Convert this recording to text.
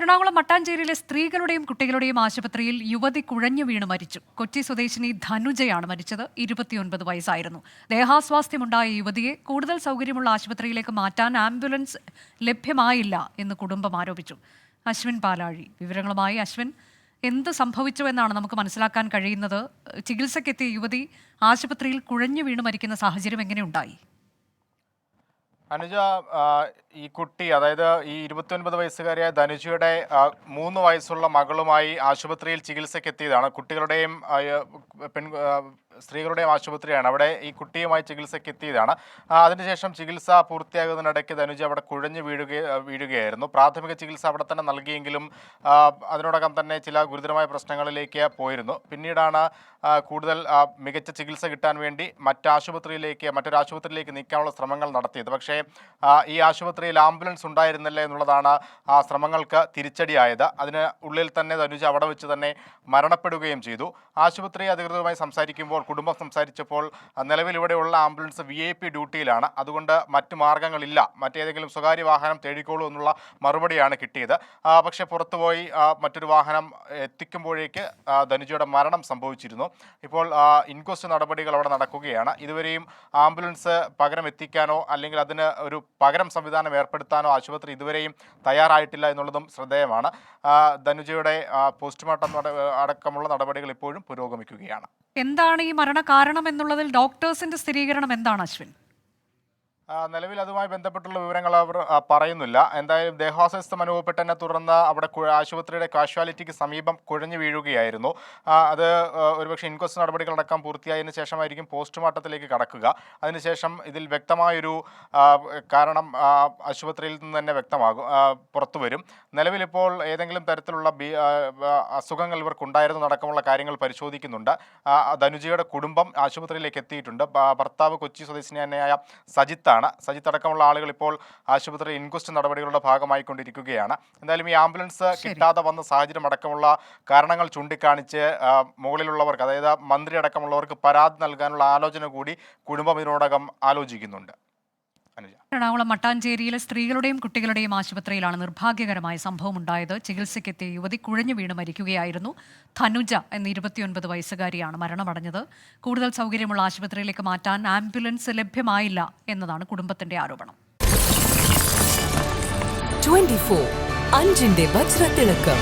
എറണാകുളം മട്ടാഞ്ചേരിയിലെ സ്ത്രീകളുടെയും കുട്ടികളുടെയും ആശുപത്രിയിൽ യുവതി കുഴഞ്ഞു വീണ് മരിച്ചു. കൊച്ചി സ്വദേശിനി ധനുജയാണ് മരിച്ചത്. 29 വയസ്സായിരുന്നു. ദേഹാസ്വാസ്ഥ്യമുണ്ടായ യുവതിയെ കൂടുതൽ സൗകര്യമുള്ള ആശുപത്രിയിലേക്ക് മാറ്റാൻ ആംബുലൻസ് ലഭ്യമായില്ല എന്ന് കുടുംബം ആരോപിച്ചു. അശ്വിൻ പാലാഴി വിവരങ്ങളുമായി. അശ്വിൻ, എന്ത് സംഭവിച്ചു എന്നാണ് നമുക്ക് മനസ്സിലാക്കാൻ കഴിയുന്നത്? ചികിത്സയ്ക്കെത്തിയ യുവതി ആശുപത്രിയിൽ കുഴഞ്ഞു വീണ് മരിക്കുന്ന സാഹചര്യം എങ്ങനെയുണ്ടായി? അനുജ, ഈ കുട്ടി, അതായത് ഈ 29 വയസ്സുകാരിയായ ധനുജയുടെ 3 വയസ്സുള്ള മകളുമായി ആശുപത്രിയിൽ ചികിത്സയ്ക്ക് എത്തിയതാണ്. കുട്ടികളുടെയും സ്ത്രീകളുടെയും ആശുപത്രിയാണ്. അവിടെ ഈ കുട്ടിയുമായി ചികിത്സയ്ക്ക് എത്തിയതാണ്. അതിനുശേഷം ചികിത്സ പൂർത്തിയാകുന്നതിനിടയ്ക്ക് ധനുജ അവിടെ കുഴഞ്ഞു വീഴുകയായിരുന്നു. പ്രാഥമിക ചികിത്സ അവിടെ തന്നെ നൽകിയെങ്കിലും അതിനോടകം തന്നെ ചില ഗുരുതരമായ പ്രശ്നങ്ങളിലേക്ക് പോയിരുന്നു. പിന്നീടാണ് കൂടുതൽ മികച്ച ചികിത്സ കിട്ടാൻ വേണ്ടി മറ്റൊരു ആശുപത്രിയിലേക്ക് നീക്കാനുള്ള ശ്രമങ്ങൾ നടത്തിയത്. പക്ഷേ ഈ ആശുപത്രിയിൽ ആംബുലൻസ് ഉണ്ടായിരുന്നില്ല എന്നുള്ളതാണ് ആ ശ്രമങ്ങൾക്ക് തിരിച്ചടിയായത്. അതിന് ഉള്ളിൽ തന്നെ ധനുജ അവിടെ വെച്ച് തന്നെ മരണപ്പെടുകയും ചെയ്തു. ആശുപത്രി അധികൃതരുമായി കുടുംബം സംസാരിച്ചപ്പോൾ നിലവിൽ ഇവിടെയുള്ള ആംബുലൻസ് VIP ഡ്യൂട്ടിയിലാണ്, അതുകൊണ്ട് മറ്റു മാർഗ്ഗങ്ങളില്ല, മറ്റേതെങ്കിലും സ്വകാര്യ വാഹനം തേടിക്കോളൂ എന്നുള്ള മറുപടിയാണ് കിട്ടിയത്. പക്ഷേ പുറത്തുപോയി മറ്റൊരു വാഹനം എത്തിക്കുമ്പോഴേക്ക് ധനുജയുടെ മരണം സംഭവിച്ചിരുന്നു. ഇപ്പോൾ ഇൻക്വസ്റ്റ് നടപടികൾ അവിടെ നടക്കുകയാണ്. ഇതുവരെയും ആംബുലൻസ് പകരം എത്തിക്കാനോ അല്ലെങ്കിൽ അതിന് ഒരു പകരം സംവിധാനം ഏർപ്പെടുത്താനോ ആശുപത്രി ഇതുവരെയും തയ്യാറായിട്ടില്ല എന്നുള്ളതും ശ്രദ്ധേയമാണ്. ധനുജയുടെ പോസ്റ്റ്മോർട്ടം അടക്കമുള്ള നടപടികൾ ഇപ്പോഴും പുരോഗമിക്കുകയാണ്. എന്താണ് ഈ മരണ കാരണം എന്നുള്ളതിൽ ഡോക്ടേഴ്സിന്റെ സ്ഥിരീകരണം എന്താണ് അശ്വിൻ? നിലവിൽ അതുമായി ബന്ധപ്പെട്ടുള്ള വിവരങ്ങൾ അവർ പറയുന്നില്ല. എന്തായാലും ദേഹാസ്വാസ്ഥ്യം അനുഭവപ്പെട്ടതിനെ തുടർന്ന് അവിടെ ആശുപത്രിയുടെ കാഷ്വാലിറ്റിക്ക് സമീപം കുഴഞ്ഞു വീഴുകയായിരുന്നു. അത് ഒരുപക്ഷെ ഇൻക്വസ്റ്റ് നടപടികളടക്കം പൂർത്തിയായതിനു ശേഷമായിരിക്കും പോസ്റ്റ്മോർട്ടത്തിലേക്ക് കടക്കുക. അതിനുശേഷം ഇതിൽ വ്യക്തമായൊരു കാരണം ആശുപത്രിയിൽ നിന്ന് തന്നെ പുറത്തു വരും. നിലവിലിപ്പോൾ ഏതെങ്കിലും തരത്തിലുള്ള അസുഖങ്ങൾ ഇവർക്കുണ്ടായിരുന്നു അടക്കമുള്ള കാര്യങ്ങൾ പരിശോധിക്കുന്നുണ്ട്. ധനുജയുടെ കുടുംബം ആശുപത്രിയിലേക്ക് എത്തിയിട്ടുണ്ട്. ഭർത്താവ് കൊച്ചി സ്വദേശിനിയായ സജിത്താണ്. സജിത്ത് അടക്കമുള്ള ആളുകൾ ഇപ്പോൾ ആശുപത്രി ഇൻക്വസ്റ്റ് നടപടികളുടെ ഭാഗമായിക്കൊണ്ടിരിക്കുകയാണ്. എന്തായാലും ഈ ആംബുലൻസ് കിട്ടാതെ വന്ന സാഹചര്യം അടക്കമുള്ള കാരണങ്ങൾ ചൂണ്ടിക്കാണിച്ച് മുകളിലുള്ളവർക്ക്, അതായത് മന്ത്രി അടക്കമുള്ളവർക്ക് പരാതി നൽകാനുള്ള ആലോചന കൂടി കുടുംബം ഇതിനോടകം ആലോചിക്കുന്നുണ്ട്. എറണാകുളം മട്ടാഞ്ചേരിയിലെ സ്ത്രീകളുടെയും കുട്ടികളുടെയും ആശുപത്രിയിലാണ് നിർഭാഗ്യകരമായ സംഭവം ഉണ്ടായത്. ചികിത്സയ്ക്കെത്തിയ യുവതി കുഴഞ്ഞു വീണ് മരിക്കുകയായിരുന്നു. ധനുജ എന്ന 29 വയസ്സുകാരിയാണ് മരണമടഞ്ഞത്. കൂടുതൽ സൗകര്യമുള്ള ആശുപത്രിയിലേക്ക് മാറ്റാൻ ആംബുലൻസ് ലഭ്യമായില്ല എന്നതാണ് കുടുംബത്തിന്റെ ആരോപണം. 24 അഞ്ചിന്റെ വജ്രത്തിളക്കം.